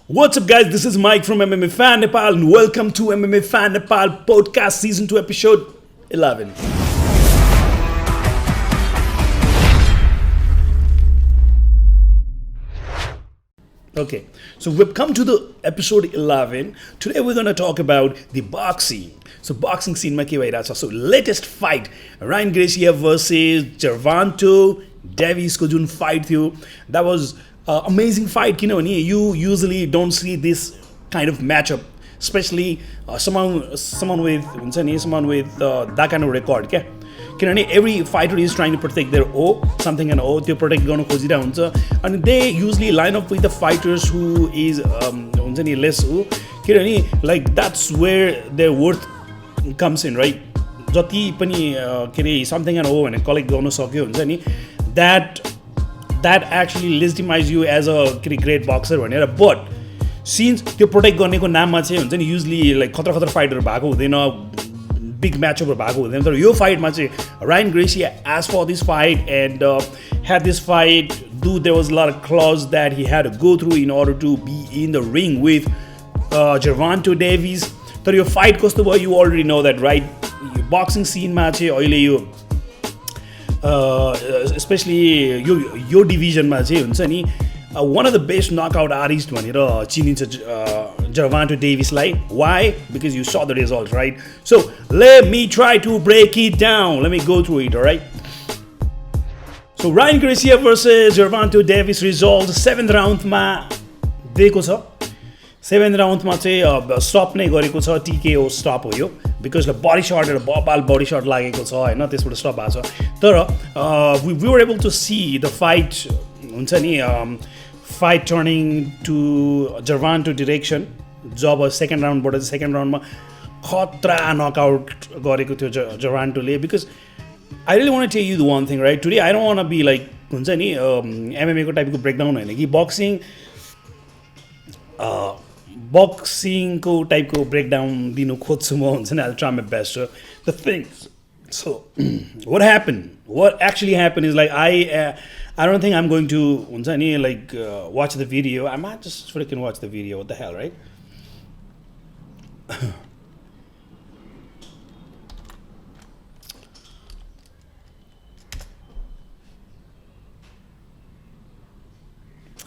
What's up, guys? This is Mike from MMA Fan Nepal, and welcome to MMA Fan Nepal Podcast Season 2, Episode 11. Okay, so we've come to the episode 11. Today we're going to talk about the boxing. So boxing scene ma ke bhairachha. So latest fight, Ryan Garcia versus Gervonta Davis ko jun fight थियो. That was amazing fight. You usually don't see this kind of matchup, especially someone with that kind of record. Every fighter is trying to protect their something and त्यो protect गर्न खोजिरहेको हुन्छ and they usually line up with the fighters who is less like that's where their worth comes in, right? जति पनि something and भने collect गर्न सक्यो हुन्छ नि, that actually legitimize you as a great boxer भनेर. But since त्यो protect गर्नेको नाममा चाहिँ हुन्छ नि usually like खतरा fighter भएको हुँदैन, big matchup भएको हुँदैन. तर यो फाइटमा चाहिँ Ryan Garcia asked for this fight and had this fight. Dude, there was a lot of clause that he had to go through in order to be in the ring with Gervonta Davis. तर यो fight कस्तो भयो, you already know that, right? Boxing scene मा चाहिँ अहिले यो especially यो division मा चाहिँ हुन्छ नि one of the best knockout artists भनेर चिनिन्छ Gervonta Davis लाई. Why? Because you saw the results, right? So let me try to break it down. Let me go through it, alright? So Ryan Garcia versus Gervonta Davis result 7th round मा दिएको छ. 7th round मा चाहिँ stop नै गरेको छ, TKO stop हो यो, बिकज बडी शट र बबाल बडी शट लागेको छ हैन, त्यसबाट स्टप भएको छ. तर we were able to see the fight हुन्छ नि fight turning to Gervonta direction. जब सेकेन्ड राउन्डबाट सेकेन्ड राउन्डमा खतरा नकआउट गरेको थियो Gervonta, because I really want to tell you the one thing, right? Today I don't want to be like हुन्छ नि MMA को टाइपको ब्रेकडाउन होइन कि boxing को टाइपको ब्रेकडाउन दिनु खोज्छु म, हुन्छ नि. I'll try my best. The things. So what actually happened is like I don't think I'm going to हुन्छ नि like watch the video. I might just freaking watch the video. What the hell, right?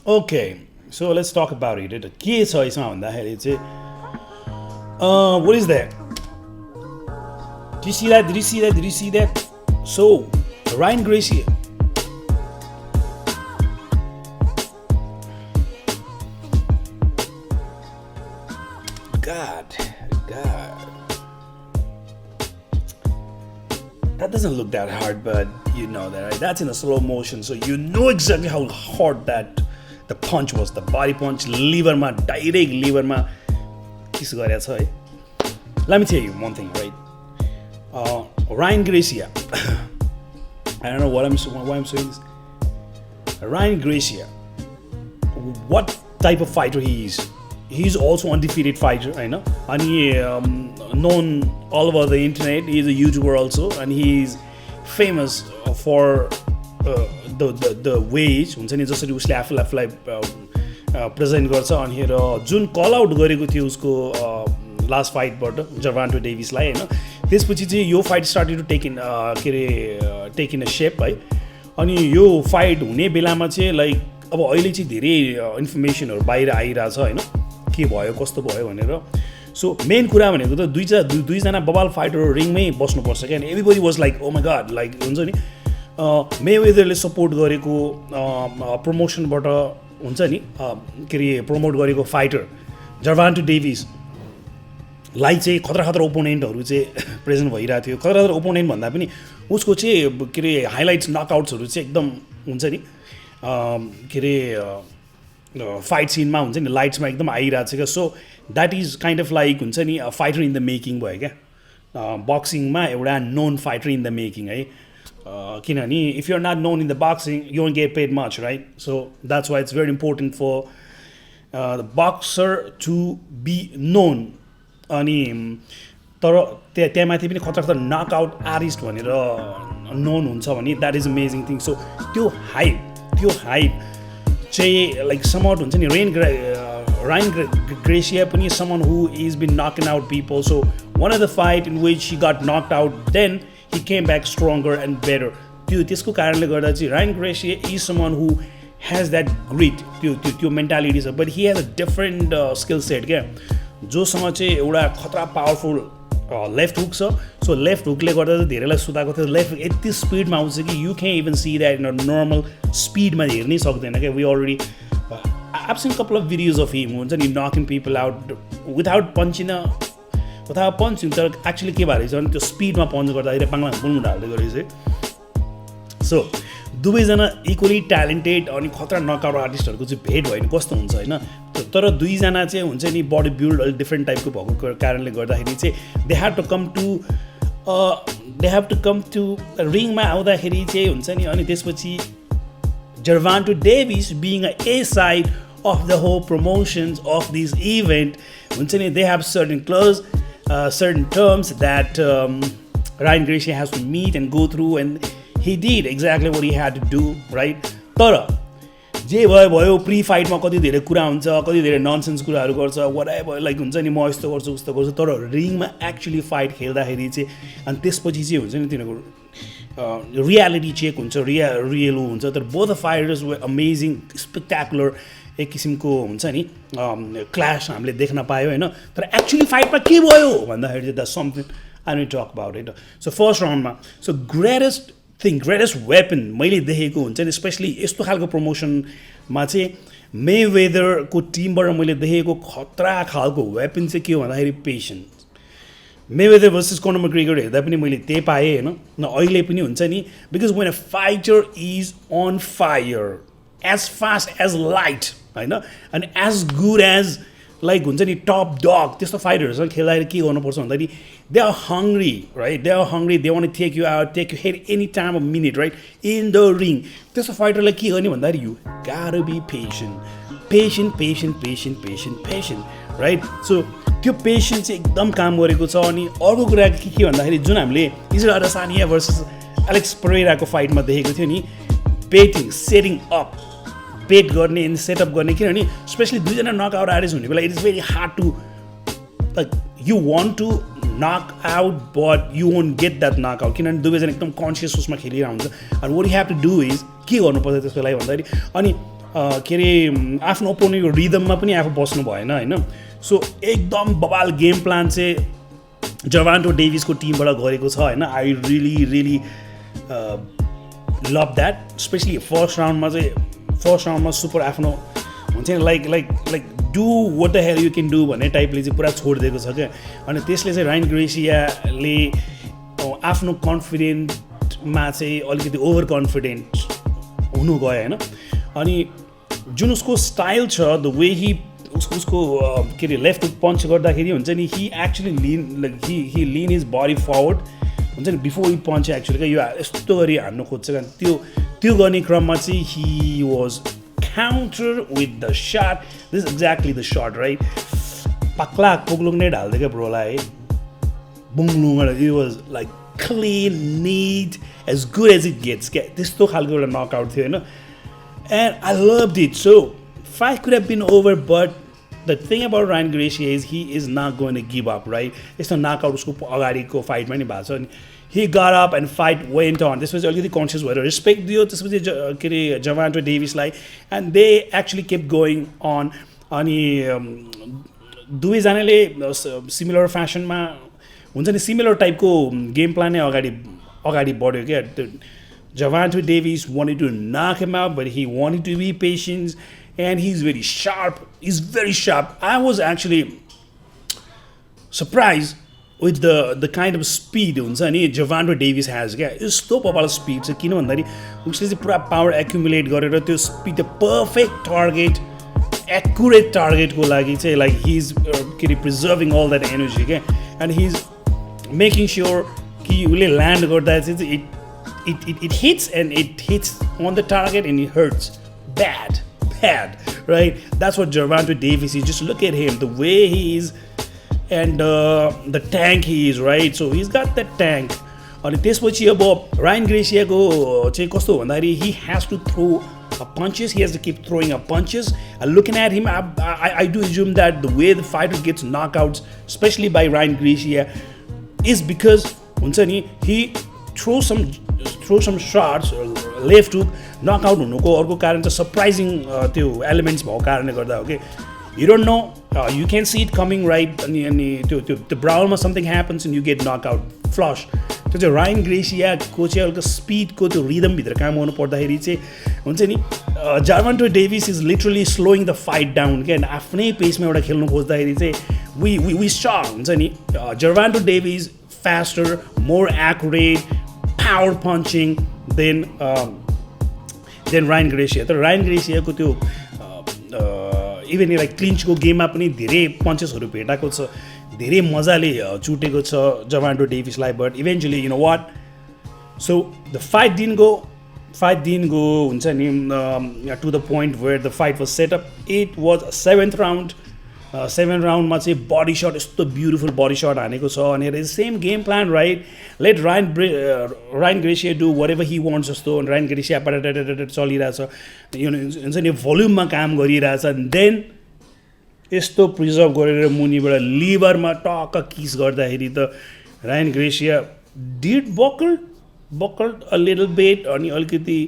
Okay, so let's talk about it. के छ यसमा भन्दाखेरि चाहिँ what is that? Did you see that? So Ryan Garcia, God, that doesn't look that hard, but you know that, right? That's in a slow motion, so you know exactly how hard that the punch was. The body punch, liver ma, direct liver ma kiss गरेछ है. Let me tell you one thing, right? Ryan Garcia, I don't know why I'm saying this. Ryan Garcia, what type of fighter he is? He's also undefeated fighter, I know, and he known all over the internet. He's a YouTuber also, and he's famous for the ways हुन्छ नि जसरी उसले आफूलाई present गर्छ. अनि हेर जुन call out गरेको थियो उसको लास्ट फाइटबाट Gervonta Davis लाई हैन, त्यसपछि चाहिँ यो fight started to take in a shape है. अनि यो फाइट हुने बेलामा चाहिँ लाइक अब अहिले चाहिँ धेरै इन्फर्मेसनहरु बाहिर आइरा छ हैन, के भयो कस्तो भयो भनेर. सो मेन कुरा भनेको त दुईजना बबाल फाइटर रिङमै बस्नुपर्छ क्या. Everybody was like oh my god, like हुन्छ नि मेवेदरले सपोर्ट गरेको प्रमोसनबाट हुन्छ नि प्रमोट गरेको फाइटर Gervonta Davis लाई चाहिँ खतरा ओपोनेन्टहरु चाहिँ प्रेजेन्ट भइरा थियो. खतरा ओपोनेन्ट भन्दा पनि उसको चाहिँ हाइलाइट्स नकआउट्सहरु चाहिँ एकदम हुन्छ नि फाइट सिनमा हुन्छ नि लाइट्समा एकदम आइराछ क्या. So that is kind of like हुन्छ नि फाइटर इन द मेकिङ भयो क्या. बक्सिङमा एउटा known fighter in the making है. किनभने if you are not known in the boxing you won't get paid much, right? So that's why it's very important for the boxer to be known. अनि तर त्यहाँ माथि पनि खतरा knockout artist भनेर नोन हुन्छ भने that is amazing thing. So त्यो हाइप चाहिँ लाइक समआउट हुन्छ नि Ryan Garcia पनि someone who has been knocking out people. So one of the fight in which he got knocked out, then he came back stronger and better. त्यसको कारणले गर्दा चाहिँ Ryan Garcia is someone who has that grit, त्यो mentality छ, but he has a different skill set क्या, जोसँग चाहिँ एउटा खतरा पावरफुल लेफ्ट हुक छ. सो लेफ्ट हुकले गर्दा चाहिँ धेरैलाई सुताएको थियो. लेफ्ट हुक यति स्पिडमा आउँछ कि you can even see that in normal स्पिडमा हेर्नै सक्दैन क्या. We already I've seen a couple of videos of him हुन्छ नि knocking people out without punching तर एक्चुअली के भएर चाहिँ त्यो स्पिडमा पञ्च गर्दाखेरि पाङ्ला बुलमुड हाल्दै गरेको चाहिँ. सो दुवैजना इक्वली ट्यालेन्टेड अनि खतरा नकआउट आर्टिस्टहरूको चाहिँ भेट भयो भने कस्तो हुन्छ होइन. तर दुईजना चाहिँ हुन्छ नि बडी बिल्ड अलिक डिफ्रेन्ट टाइपको भएको कारणले गर्दाखेरि चाहिँ they have to come to रिङमा आउँदाखेरि चाहिँ हुन्छ नि. अनि त्यसपछि Gervonta Davis being a side of the whole promotions of this event, they have certain clause, certain terms that Ryan Garcia has to meet and go through, and he did exactly what he had to do, right? तर जे भयो pre फाइटमा कति धेरै कुरा हुन्छ, कति धेरै nonsense कुराहरू गर्छ, व्हाटएभर लाइक हुन्छ नि म यस्तो गर्छु उस्तो गर्छु, तर रिङमा एक्चुअली फाइट खेल्दाखेरि चाहिँ अनि त्यसपछि चाहिँ हुन्छ नि तिनीहरूको रियालिटी चेक हुन्छ, रियल हुन्छ. तर बोथ फाइटर्स वर अमेजिङ, स्पेक्टाकुलर एक किसिमको हुन्छ नि क्ल्यास हामीले देख्न पायो होइन. तर एक्चुअली फाइटमा के भयो भन्दाखेरि चाहिँ the something I will talk about it. So first राउन्डमा सो ग्रेटेस्ट वेपन मैले देखेको हुन्छ नि, स्पेसली यस्तो खालको प्रमोसनमा चाहिँ मेवेदरको टिमबाट मैले देखेको खतरा खालको वेपन चाहिँ के हो भन्दाखेरि पेसेन्स. मेवेदर भर्सेस कनर मैग्रेगर हेर्दा पनि मैले त्यही पाएँ होइन. अहिले पनि हुन्छ नि, because when a fighter is on fire as fast as light होइन, अनि एज गुड एज लाइक हुन्छ नि टप डग, त्यस्तो फाइटरहरूसँग खेल्दाखेरि के गर्नुपर्छ भन्दाखेरि they are hungry right, they are hungry, they want take you out, take you head any time of minute right in the ring. त्यस्तो फाइटरलाई के गर्ने भन्दाखेरि you got be patient right. So त्यो पेसेन्स चाहिँ एकदम काम गरेको छ. अनि अर्को कुरा के भन्दाखेरि जुन हामीले इजरायल अडेसानिया भर्सेस एलेक्स पेरेराको फाइटमा देखेको थियो नि, बेटिङ सेटिङ अप, बेट गर्ने एन्ड सेटअप गर्ने, किनभने स्पेसली दुईजना नकआउट आर्टिस्ट हुनेको लागि it is very hard to like you want to knock out but you won't get that knock out, किनभने दुवैजना एकदम कन्सियस उसमा खेलिरहेको हुन्छ. अनि what you have to do is के गर्नुपर्छ त्यसको लागि भन्दाखेरि अनि के अरे आफ्नो ओपोनेन्टको रिदममा पनि आफू बस्नु भएन होइन. सो एकदम बबाल गेम प्लान चाहिँ जर्भान्टा डेभिसको टिमबाट गरेको छ होइन. I really love that. Especially first राउन्डमा सुपर आफ्नो हुन्छ नि like do what the hell you can do भन्ने टाइपले चाहिँ पुरा छोडिदिएको छ क्या. अनि त्यसले चाहिँ रायन ग्रेसियाले आफ्नो कन्फिडेन्टमा चाहिँ अलिकति ओभर कन्फिडेन्ट हुनु गयो होइन. अनि जुन उसको स्टाइल छ, द वे ही उसको के अरे लेफ्ट हुक पन्च गर्दाखेरि हुन्छ नि, ही एक्चुली ही लिन हिज बडी फरवर्ड हुन्छ नि बिफोर ही पन्च एक्चुली क्या, यो यस्तो गरी हान्नु खोज्छ क्या. त्यो गर्ने क्रममा चाहिँ he was counter with the shot. This exactly the shot right. पक्ला कोग्लुङ नै ढाल्दै क्या ब्रोलाई बुङलुङ. It was like clean neat as good as it gets क्या, त्यस्तो खालको एउटा नकआउट थियो होइन. And I loved it. So fight could have been over, but the thing about Ryan Garcia is he is not going to give up, right? It's not knockout usko agadi ko fight ma ni bhayo. So he got up and fight went on. This was already conscious whether respect diyo त्यसपछि के रे Gervonta Davis लाई, and they actually kept going on. अनि दुवै जनाले similar फ्यासनमा हुन्छ नि, similar टाइपको गेम प्लान नै अगाडि बढ्यो क्या. Gervonta Davis wanted to knock him out, but he wanted to be patient, and he's very sharp. He's very sharp. I was actually surprised with the kind of speed Gervonta Davis has. It's so powerful speed. So किन भन्दाखेरि उसले चाहिँ पुरा power accumulate गरेर त्यो speed, the perfect target, accurate टार्गेटको लागि चाहिँ लाइक हि इज के अरे प्रिजर्भिङ अल द्याट एनर्जी क्या. And he is making sure कि उसले ल्यान्ड गर्दा चाहिँ it hits, and it hits on the target and it hurts bad, right? That's what Gervonta Davis is. Just look at him, the way he is, and the tank he is, right? So he's got that tank. अनि त्यसपछि अब रायन ग्रेसियाको चाहिँ कस्तो भन्दाखेरि he has to throw punches. He has to keep throwing up punches. Looking at him, I do assume that the way the fighter gets knockouts, especially by Ryan Garcia, is because he throws some shots, left hook, knockout हुनुको अर्को कारण चाहिँ surprising त्यो elements भएको कारणले गर्दा हो के. You don't know, you can see it coming, right? अनि त्यो brawl मा something happens and you get knockout, flush. त्यो चाहिँ रायन ग्रेसियाको चाहिँ हल्का स्पिडको त्यो रिदमभित्र काम गर्नु पर्दाखेरि चाहिँ हुन्छ नि Gervonta Davis is literally slowing the fight down क्या. आफ्नै पेसमा एउटा खेल्नु खोज्दाखेरि चाहिँ वी सॉ हुन्छ नि Gervonta Davis faster, more accurate, power punching than Ryan Garcia. तर Ryan Garcia को त्यो इभन लाइक क्लिन्चको गेममा पनि धेरै पन्चेसहरू भेटाएको छ, धेरै मजाले चुटेको छ जर्भोन्टा डेभिसलाई. But eventually you know what, so the fight didn't go हुन्छ नि to the point where the fight was set up. It was seventh round. Seven राउन्डमा चाहिँ बडी सट यस्तो ब्युटिफुल बडी सट हानेको छ अनि it is same game plan, right? Let Ryan Garcia do whatever he wants जस्तो. Ryan gratia चलिरहेछ, यो हुन्छ नि भोल्युममा काम गरिरहेछ. देन यस्तो प्रिजर्भ गरेर मुनिबाट लिभरमा टक्क किस गर्दाखेरि त Ryan Garcia did buckle a little bit. अनि अलिकति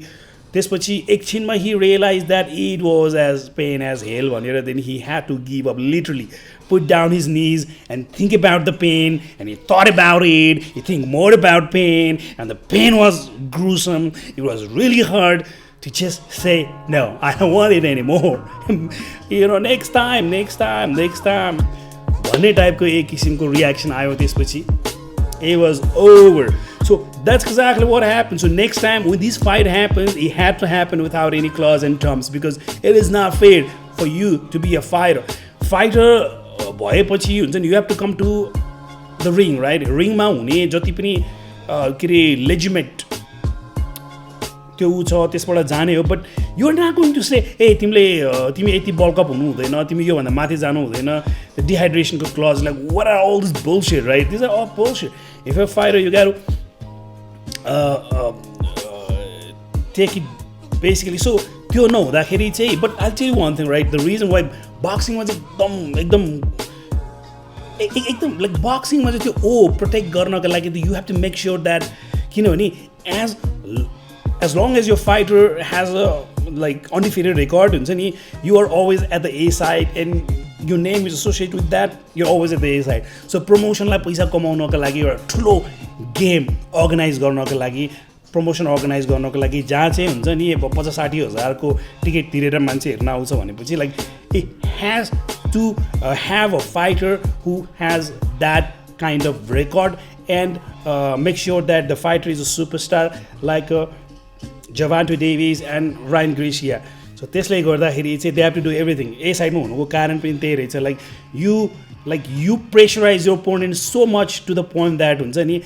त्यसपछि एकछिनमा he realized that it was as pain as hell भनेर. then he had to give up, literally put down his knees and think about the pain, and he thought about it, he think more about pain, and the pain was gruesome. It was really hard to just say no, I don't want it anymore. You know, next time भन्ने टाइपको एक किसिमको reaction आयो त्यसपछि. It was over. So that's exactly what happened. So next time when this fight happens, it had to happen without any claws and terms, because it is not fair for you to be a fighter. भएपछि हुन्छ नि you have to come to the ring, right? रिङमा हुने जति पनि के अरे लेजिमेट त्यो ऊ छ त्यसबाट जाने हो. But you are not going to say a तिमी यति बल्कअप हुनु हुँदैन, तिमी योभन्दा माथि जानु हुँदैन, डिहाइड्रेसनको clause, like what are all this bullshit, right? This are all bullshit. If you fighter you got take it basically. So त्यो नहुँदाखेरि चाहिँ but I tell you one thing, right? The reason why बक्सिङमा चाहिँ एकदम like बक्सिङमा चाहिँ त्यो protect गर्नको लागि you have to make sure that, किनभने as long as your fighter has a like undefeated record, you are always at the A side and your name is associated with that, you're always at the A side. So promotion लाई पैसा कमाउनको लागि एउटा ठुलो game organise गर्नको लागि, promotion organise गर्नको लागि जहाँ चाहिँ हुन्छ नि 50-60 हजारको टिकट तिरेर मान्छे हेर्न आउँछ भनेपछि like it has to have a fighter who has that kind of record and make sure that the fighter is a superstar like Gervonta Davis and Ryan Garcia. So त्यसले गर्दाखेरि चाहिँ they have to do everything. A साइडमा हुनुको कारण पनि त्यही रहेछ. Like you pressurize your opponent so much to the point that हुन्छ नि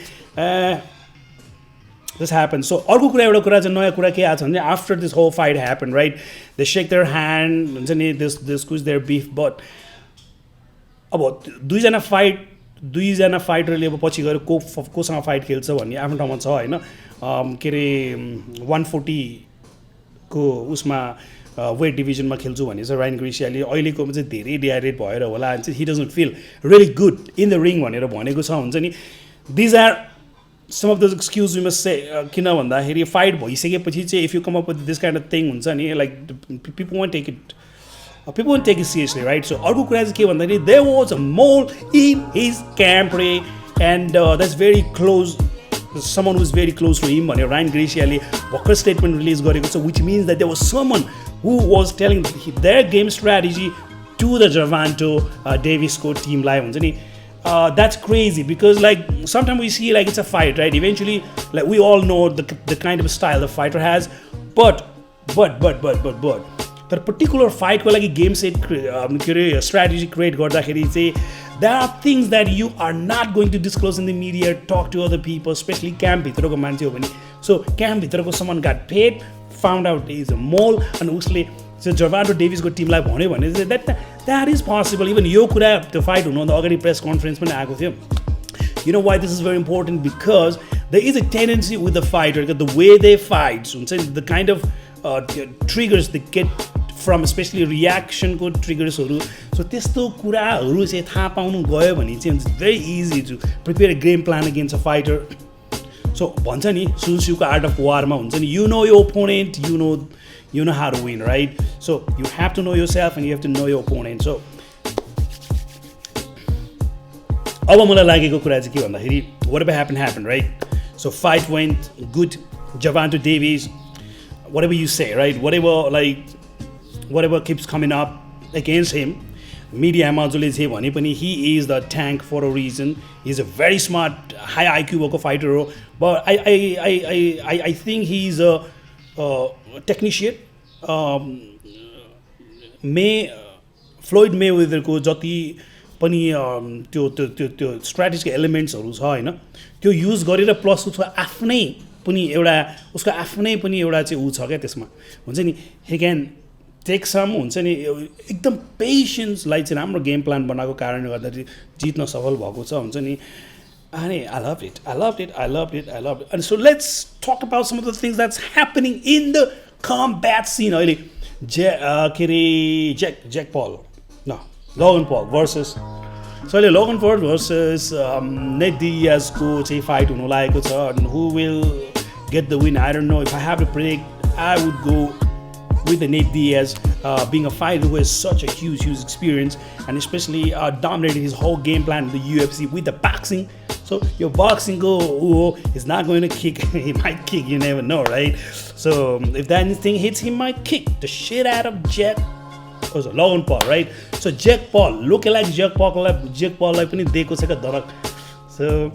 this happens. So अर्को एउटा कुरा चाहिँ नयाँ कुरा के आएको छ भने after this whole fight happened, right? They shake their hand, हुन्छ नि they squeeze their beef, but अब दुईजना फाइटरले अब पछि गएर कोसँग फाइट खेल्छ भन्ने आफ्नो ठाउँमा छ होइन. के अरे 140 को उसमा वेट डिभिजनमा खेल्छु भने चाहिँ रायन ग्रेसियाले अहिलेको चाहिँ धेरै डिहाइड्रेट भएर होला अनि चाहिँ he doesn't feel really good in the ring भनेर भनेको छ. हुन्छ नि these are some of the excuse you must say. किन भन्दाखेरि फाइट भइसकेपछि चाहिँ if you come up with this kind of thing हुन्छ नि like people won't take it seriously, right? So अर्को कुरा चाहिँ के भन्दाखेरि there was a mole in his camp रे and that's very close, someone who is very close to him भनेर रायन ग्रेसियाले भर्खर स्टेटमेन्ट रिलिज गरेको छ, which means that there was someone who was telling their game strategy to the Gervonta Davis को टिमलाई. हुन्छ नि that's crazy because like sometimes we see like it's a fight, right? Eventually like we all know the kind of style the fighter has, but तर particular फाइटको लागि game set के अरे strategy create गर्दाखेरि चाहिँ there are things that you are not going to disclose in the media, talk to other people, especially क्याम्पभित्रको मान्छे हो भने. सो क्याम्पभित्रको someone got paid, found out he is a mole, अनि उसले जर्भोन्टा डेभिसको टिमलाई भन्यो भने चाहिँ that is possible. इभन यो कुरा त्यो फाइट हुनुभन्दा अगाडि प्रेस कन्फरेन्स पनि आएको थियो. You know why this is very important? Because there is a tendency with the fighter, the way they fight, the kind of triggers they get from especially reaction को triggers हरू so त्यस्तो कुराहरू चाहिँ थाहा पाउनु गयो भने चाहिँ it's very easy to prepare a game plan against a fighter. So भन्छ नि Sun Tzu's art of war मा हुन्छ नि you know your opponent, you know how to win, right? So you have to know yourself and you have to know your opponent. So अब मलाई लागेको कुरा चाहिँ के भन्दाखेरि whatever happened, right? So fight went good. Gervonta Davies, whatever you say, right? Whatever keeps coming up against him, media जसले चाहिँ भने पनि he is the tank for a reason. He's a very smart, high IQ भएको fighter हो. But I think he's a technician. Floyd Mayweather को जति पनि त्यो strategic elements-हरू छ हैन त्यो युज गरेर प्लस उसको आफ्नै पनि एउटा चाहिँ उ छ क्या त्यसमा हुन्छ नि he can take some हुन्छ नि एकदम पेशेन्सलाई चाहिँ राम्रो गेम प्लान बनाएको कारणले गर्दा जित्न सफल भएको छ हुन्छ नि अनि I loved it. And so let's talk about some of the things that's happening in the combat scene अहिले Logan Paul versus so Logan Paul versus Nate Diaz को चाहिँ fight हुनु लागेको छ and who will get the win I don't know if I have to predict I would go with the Nate Diaz being a fighter who has such a huge experience and especially dominated his whole game plan in the UFC with the boxing. So your boxing go is not going to kick. He might kick, you never know, right? So if that thing hits, he might kick the shit out of Logan Paul, right? So Jake Paul, Lookalik Jake Paul like पनि दिएको छ क्या धरक. So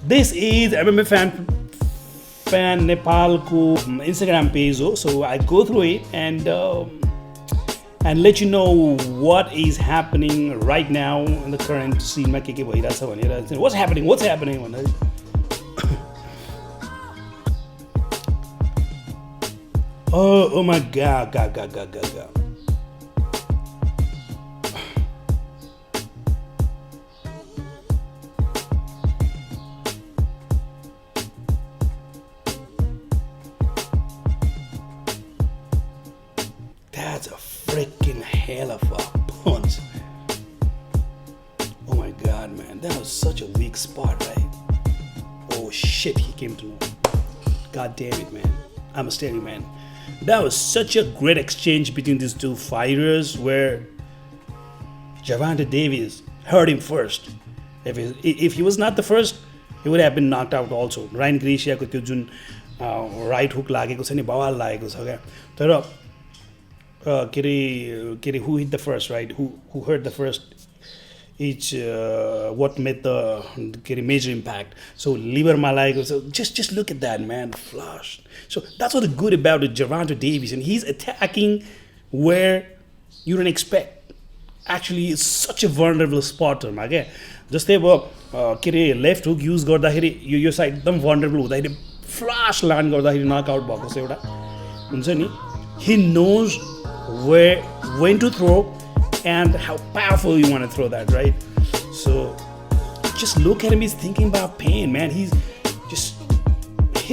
this is MMA fan Nepal को Instagram page हो. So I go through it and let you know what is happening right now in the current scene मा के भइरहेछ भनेर. What's happening भन्दा Oh my god. That's a freaking hell of a punch. Oh my god, man. That was such a weak spot, right? Oh shit, he came to know. God damn it, man. I must tell you, man. That was such a great exchange between these two fighters where Gervonta Davies hurt him first. If he was not the first, he would have been knocked out also. Ryan Garcia को त्यो जुन right hook लागेको छ नि बवाल लागेको छ क्या. तर who hit the first, right? Who hurt the first? Each what made the major impact. So liver malaiko. So just look at that, man, flush. So that's what's good about it, Gervonta Davies, and he's attacking where you don't expect. Actually, it's such a vulnerable spot, okay? Just left hook use गर्दाखेरि यो side एकदम vulnerable हुँदाखेरि flash land गर्दाखेरि knockout भएको छ एउटा हुन्छ नि. He knows when to throw and how powerful you want to throw that, right? So just look at him, he's thinking about pain, man. He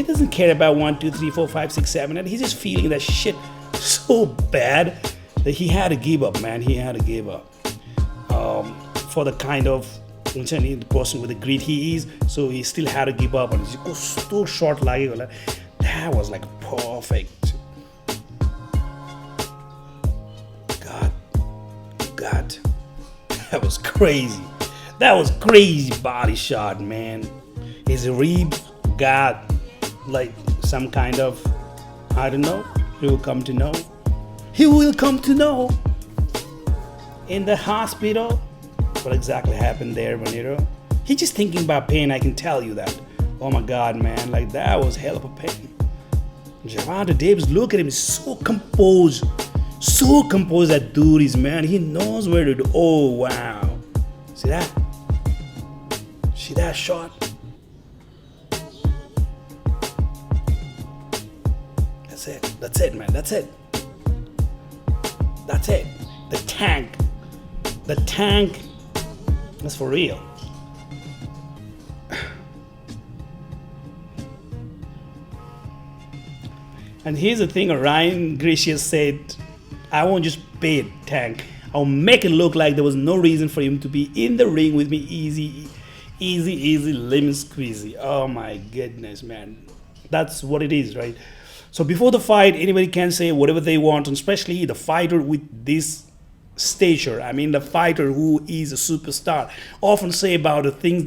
doesn't care about 1, 2, 3, 4, 5, 6, 7, and he's just feeling that shit so bad that he had to give up, man. He had to give up for the kind of the person with the grit he is. So he still had to give up, and he goes so short like that was like perfect. God, that was crazy. That was crazy body shot, man. His rib got like some kind of, I don't know. He will come to know. He will come to know in the hospital what exactly happened there, Maniro. He's just thinking about pain, I can tell you that. Oh my God, man, like that was hell of a pain. Gervonta Davies, look at him, he's so composed. So composed that dude is, man. He knows where to do. Oh, wow. See that? See that shot? That's it, man. That's it. The tank. That's for real. And here's the thing, Ryan Garcia said, I won't just pay it, Tank. I'll make it look like there was no reason for him to be in the ring with me. Easy, lemon squeezy. Oh my goodness, man. That's what it is, right? So before the fight, anybody can say whatever they want, and especially the fighter with this stature. I mean, the fighter who is a superstar often say about the things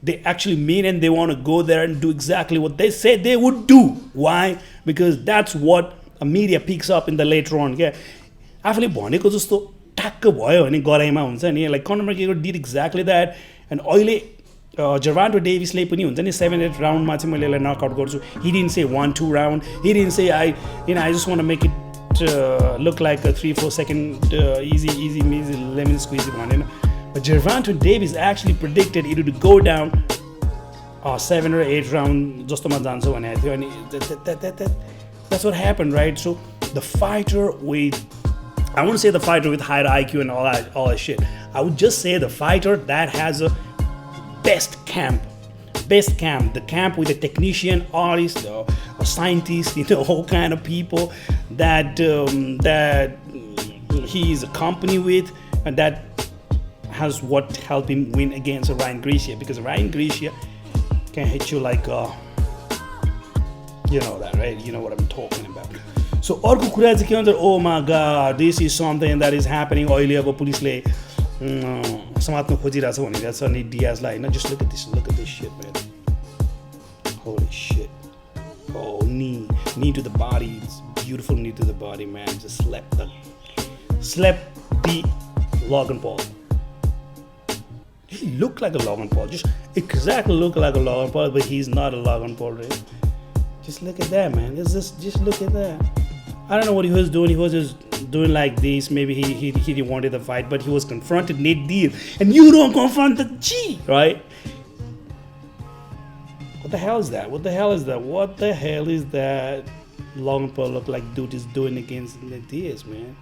they actually mean, and they want to go there and do exactly what they said they would do. Why? Because that's what a media picks up in the later on. Yeah, आफूले भनेको जस्तो ठ्याक्क भयो भने गराइमा हुन्छ नि, like Conor McGregor did exactly that. And अहिले Gervonta Davisले पनि हुन्छ नि 7-8 राउन्डमा चाहिँ मैले यसलाई नकआउट गर्छु. He didn't say 1-2 round. He didn't say I just want to make it look like a 3-4 second easy lemon squeezy one. But Gervonta Davis actually predicted it would go down 7 or 8 round जस्तोमा जान्छ भनेको थियो. अनि that's what happened, right? So the fighter with, I wouldn't say the fighter with higher IQ and all that shit. I would just say the fighter that has a best camp, the camp with a technician, artist, a scientist, all kind of people that he is a company with, and that has what helped him win against Ryan Garcia, because Ryan Garcia can hit you like you know that, right? You know what I'm talking about. So अर्को कुरा चाहिँ के भन्छ, oh my god, this is something that is happening. अहिले अब पुलिसले समात्न खोजिरहेछ भनिरहेछ नि डियाजलाई हैन. Just look at this shit, man. Holy shit. Oh, knee to the body. It's beautiful knee to the body, man. Just slept the Logan Paul. He looked like a Logan Paul. Just exactly look like a Logan Paul, but he's not a Logan Paul, right? Just look at that, man. Just look at that. I don't know what he was doing. He was just doing like this. Maybe he didn't want the fight, but he was confronted Nate Diaz, and you don't confront the G, right? What the hell is that? What the hell is that? Logan Paul look like dude is doing against Nate Diaz, man.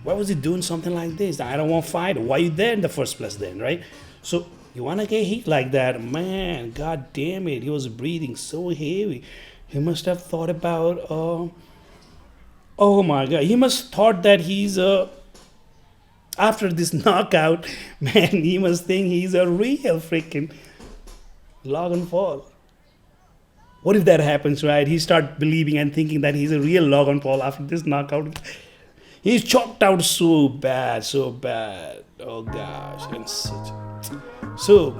Why was he doing something like this? I don't want to fight. Why are you there in the first place then, right? So you want to get hit like that, man? God damn it! He was breathing so heavy. He must have thought about, oh my god, he must thought that he's after this knockout, man, he must think he's a real freaking Logan Paul. What if that happens, right? He start believing and thinking that he's a real Logan Paul after this knockout. He's chopped out so bad. Oh gosh, and so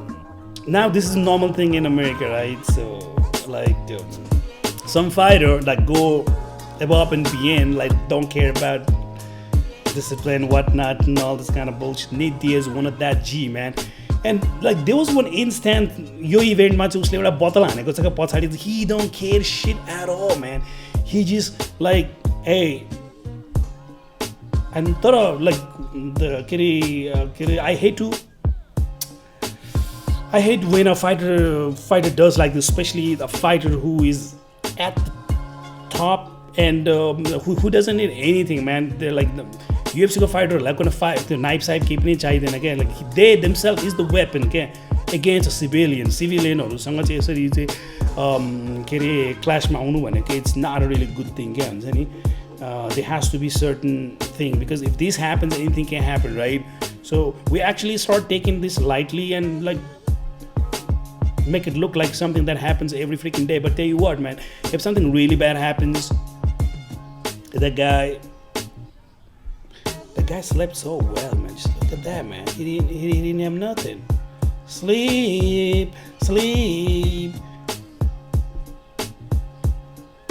now this is a normal thing in America, right? So like some fighter that go above and beyond, like don't care about discipline, whatnot, and all this kind of bullshit. Nate Diaz wanted that G, man. And like there was one instant यो इभेन्टमा चाहिँ उसले एउटा बोतल हानेको छ पछाडि, he don't care shit at all, man. He just like, hey, and तर like the I hate when a fighter does like this, especially a fighter who is at the top and who doesn't need anything, man. They're like the UFC को fighter like when a fight the knife side keep नहीं चाहिए ना क्या, like they themselves is the weapon क्या against a civilian हरूसँग चाहिँ यसरी चाहिँ के अरे क्लासमा आउनु भनेको it's not a really good thing क्या हुन्छ नि. There has to be certain thing, because if this happens, anything can happen, right? So we actually start taking this lightly and like make it look like something that happens every freaking day. But tell you what, man, if something really bad happens, that guy slept so well, man. Just look at that, man. He didn't have nothing. Sleep.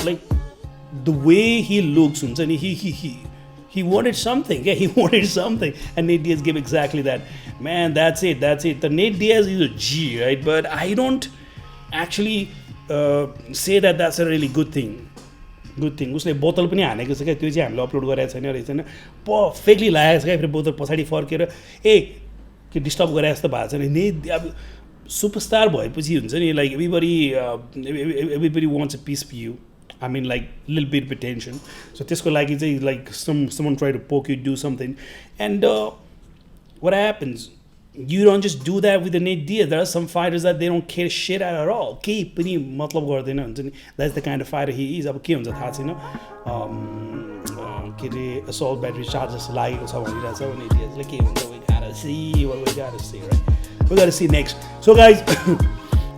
Like the way he looks, he wanted something. Yeah, he wanted something, and Nate Diaz gave exactly that. Man, that's it. The Nate Diaz is a G, right? But I don't actually say that that's a really good thing. उसले बोतल पनि हानेको छ क्या, त्यो चाहिँ हामीले upload गरेको छैन रहेछ हैन. पर्फेक्टली लागेको छ क्या, फेरि बोतल पछाडि फर्केर के डिस्टर्ब गरे जस्तो भएको छ नि. अब सुपरस्टार भएपछि हुन्छ नि, like everybody wants a piece of you. I mean, like little bit of attention. So त्यसको लागि चाहिँ like someone try to poke you, do something, and what happens? you don't just do that with an idea. There are some fighters that they don't care shit at all. केही पनि मतलब गर्दैन हुन्छ नि. That's the kind of fighter he is. अब के हुन्छ थाहा छैन. के अरे assault battery charges लागेको छ भनिरहेछ भने इडियट्सले के हुन्छ. We gotta see what we gotta see, right? We gotta see next. So guys,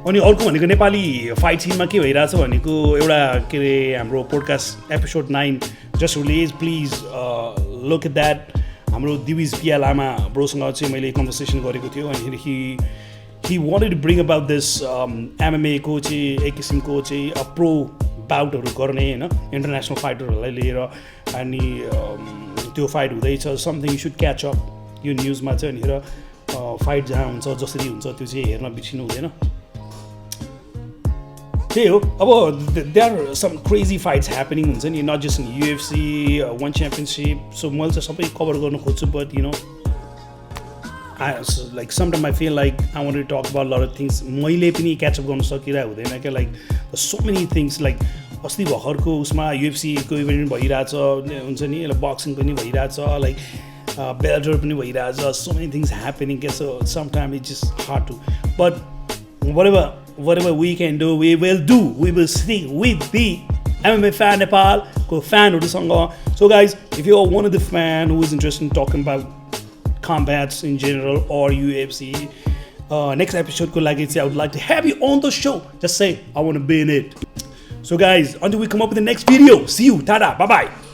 अनि अर्को भनेको नेपाली फाइट सिनमा के भइरहेछ भनेको एउटा के अरे हाम्रो podcast episode 9 just release. Please look at that. हाम्रो दिविज पिया लामा ब्रोसँग चाहिँ मैले कन्भर्सेसन गरेको थियो अनि he wanted to bring about this MMA को चाहिँ एक किसिमको चाहिँ प्रो बाउटहरू गर्ने होइन इन्टरनेसनल फाइटरहरूलाई लिएर अनि त्यो फाइट हुँदैछ something you should catch up यो न्युजमा चाहिँ अनि फाइट जहाँ हुन्छ जसरी हुन्छ त्यो चाहिँ हेर्न बिर्सिनु हुँदैन. त्यही हो. अब there are some crazy fights happening हुन्छ नि not just in UFC one championship. So मैले चाहिँ सबै कभर गर्न खोज्छु but you know like sometimes I feel like I want to talk about a lot of things. मैले पनि catch up गर्न सकिरहेको हुँदैन क्या. Like so many things like अस्ति भर्खरको उसमा UFC को इभेन्ट भइरहेछ हुन्छ नि बक्सिङ पनि भइरहेछ लाइक बेल्टर पनि भइरहेछ. so many things happening क्या. so sometimes it's just hard to but whatever we can do we will do. We will stick with the MMA fan Nepal को fanहरुसँग. So guys, if you are one of the fan who is interested in talking about combats in general or UFC next episode ko lagi I would like to have you on the show. Just say I want to be in it. So guys, until we come up with the next video, see you. Tada. Bye bye.